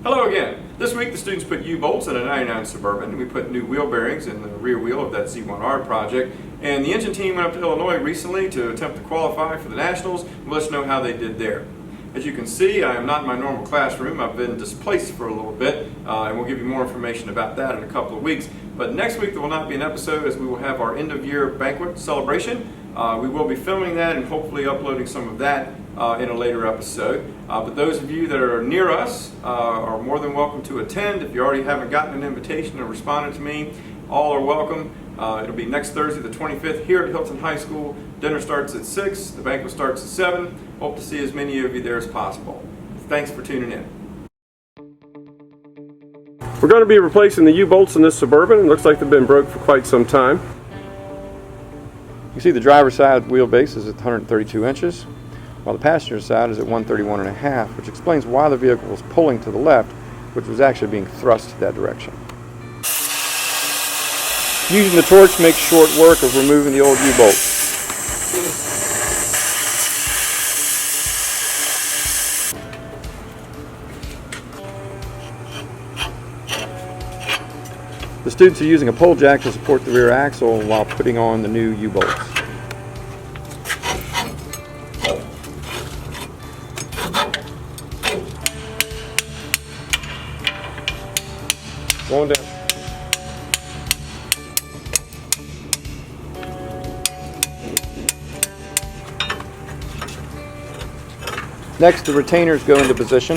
Hello again. This week the students put U-bolts in a 99 Suburban, and we put new wheel bearings in the rear wheel of that Z1R project. And the engine team went up to Illinois recently to attempt to qualify for the Nationals. We'll let you know how they did there. As you can see, I am not in my normal classroom. I've been displaced for a little bit, and we'll give you more information about that in a couple of weeks. But next week there will not be an episode, as we will have our end-of-year banquet celebration. We will be filming that and hopefully uploading some of that in a later episode. But those of you that are near us are more than welcome to attend. If you already haven't gotten an invitation or responded to me, all are welcome. It'll be next Thursday the 25th here at Hilton High School. Dinner starts at 6, the banquet starts at 7. Hope to see as many of you there as possible. Thanks for tuning in. We're going to be replacing the U-bolts in this Suburban. It looks like they've been broke for quite some time. You can see the driver's side wheelbase is at 132 inches, while the passenger side is at 131.5, which explains why the vehicle was pulling to the left, which was actually being thrust that direction. Using the torch makes short work of removing the old U-bolt. The students are using a pole jack to support the rear axle while putting on the new U-bolts. Going down. Next, the retainers go into position.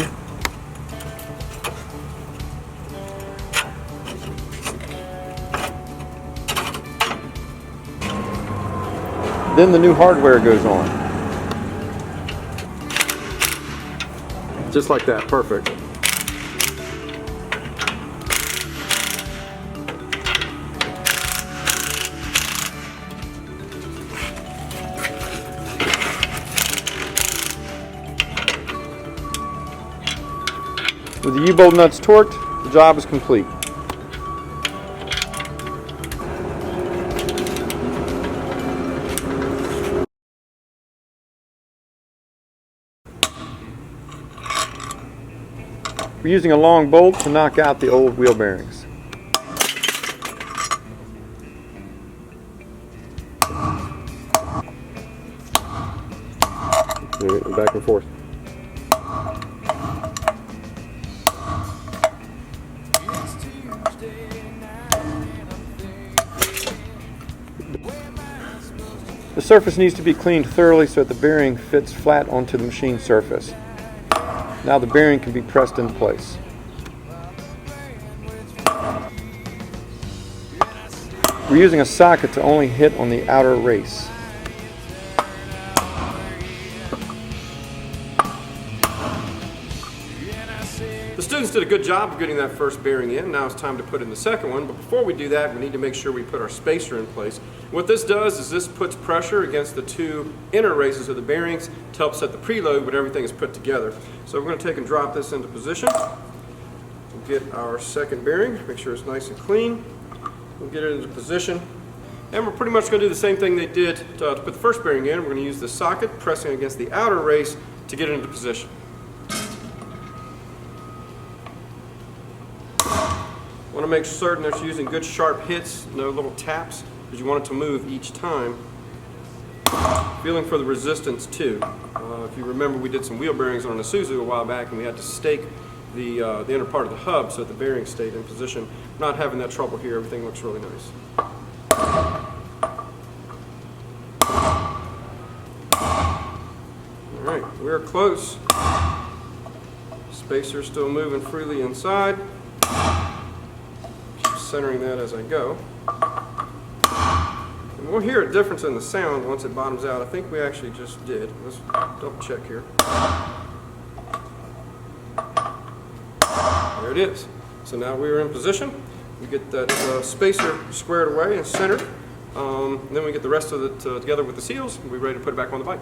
Then the new hardware goes on. Just like that, perfect. With the U-bolt nuts torqued, the job is complete. We're using a long bolt to knock out the old wheel bearings. Back and forth. The surface needs to be cleaned thoroughly so that the bearing fits flat onto the machine surface. Now the bearing can be pressed into place. We're using a socket to only hit on the outer race. The students did a good job of getting that first bearing in. Now it's time to put in the second one, but before we do that, we need to make sure we put our spacer in place. What this does is this puts pressure against the two inner races of the bearings to help set the preload when everything is put together. So we're going to take and drop this into position. We'll get our second bearing, make sure it's nice and clean. We'll get it into position. And we're pretty much going to do the same thing they did to put the first bearing in. We're going to use the socket pressing against the outer race to get it into position. Want to make certain that you're using good sharp hits, no little taps, because you want it to move each time. Feeling for the resistance too. If you remember, we did some wheel bearings on an Isuzu a while back, and we had to stake the inner part of the hub so that the bearing stayed in position. Not having that trouble here. Everything looks really nice. All right, we're close. Spacer still moving freely inside. Centering that as I go. And we'll hear a difference in the sound once it bottoms out. I think we actually just did. Let's double check here. There it is. So now we're in position. We get that spacer squared away and centered. Then we get the rest of it together with the seals, and we're ready to put it back on the bike.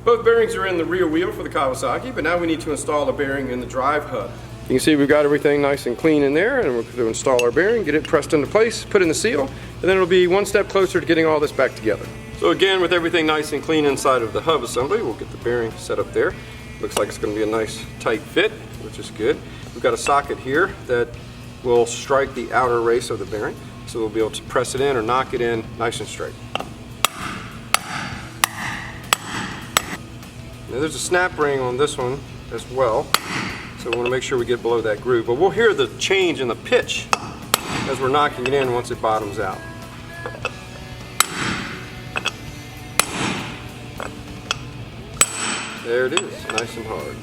Both bearings are in the rear wheel for the Kawasaki, but now we need to install a bearing in the drive hub. You can see we've got everything nice and clean in there, and we're going to install our bearing, get it pressed into place, put in the seal, and then it'll be one step closer to getting all this back together. So again, with everything nice and clean inside of the hub assembly, we'll get the bearing set up there. Looks like it's going to be a nice tight fit, which is good. We've got a socket here that will strike the outer race of the bearing, so we'll be able to press it in or knock it in nice and straight. Now there's a snap ring on this one as well, so we want to make sure we get below that groove. But we'll hear the change in the pitch as we're knocking it in once it bottoms out. There it is, nice and hard.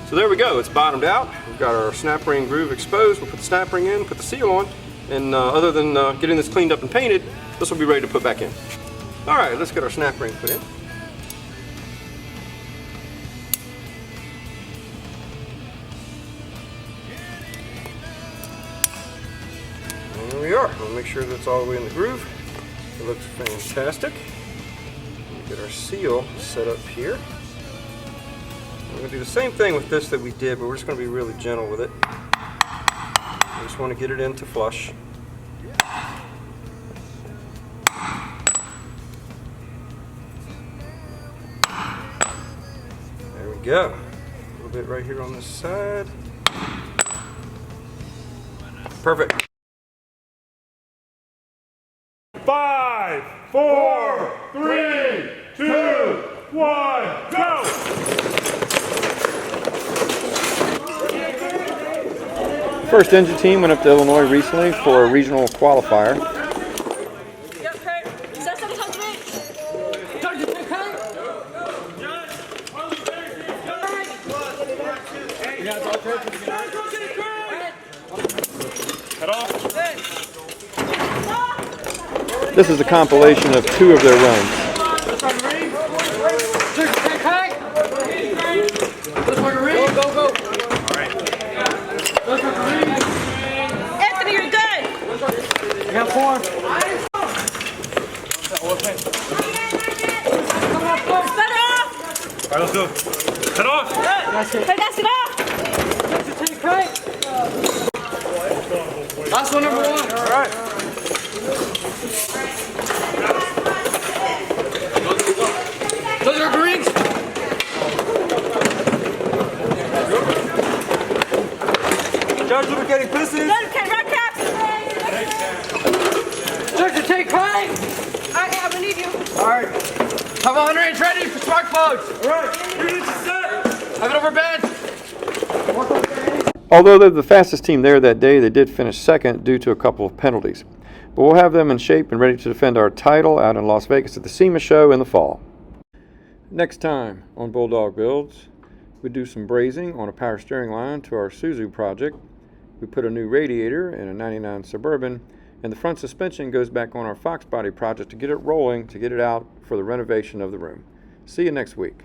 So there we go, it's bottomed out. We've got our snap ring groove exposed. We'll put the snap ring in, put the seal on, and other than getting this cleaned up and painted, this will be ready to put back in. All right, let's get our snap ring put in. And there we are. We'll make sure that's all the way in the groove. It looks fantastic. We'll get our seal set up here. We're going to do the same thing with this that we did, but we're just going to be really gentle with it. We just want to get it into flush. There we go. A little bit right here on this side. Perfect. 5, 4, 3, 2, 1, go! First engine team went up to Illinois recently for a regional qualifier. Yep, Kurt. Is that something to me? Don't you think, Kurt? Head off. This is a compilation of 2 of their runs. Anthony, you're good. You got 4. Set off. All right, let's go. Head off. Hey, that's it off. Last one, number 1. All right. Those are greens. Judge lubricating pistons. Okay, red caps. Judge to take right. Okay, I'm gonna need you. All right. Have 100 inch ready for spark plugs. All right. 3 inches set. Have it over bed. Although they're the fastest team there that day, they did finish second due to a couple of penalties. But we'll have them in shape and ready to defend our title out in Las Vegas at the SEMA show in the fall. Next time on Bulldog Builds, we do some brazing on a power steering line to our Suzu project. We put a new radiator in a 99 Suburban, and the front suspension goes back on our Fox body project to get it rolling, to get it out for the renovation of the room. See you next week.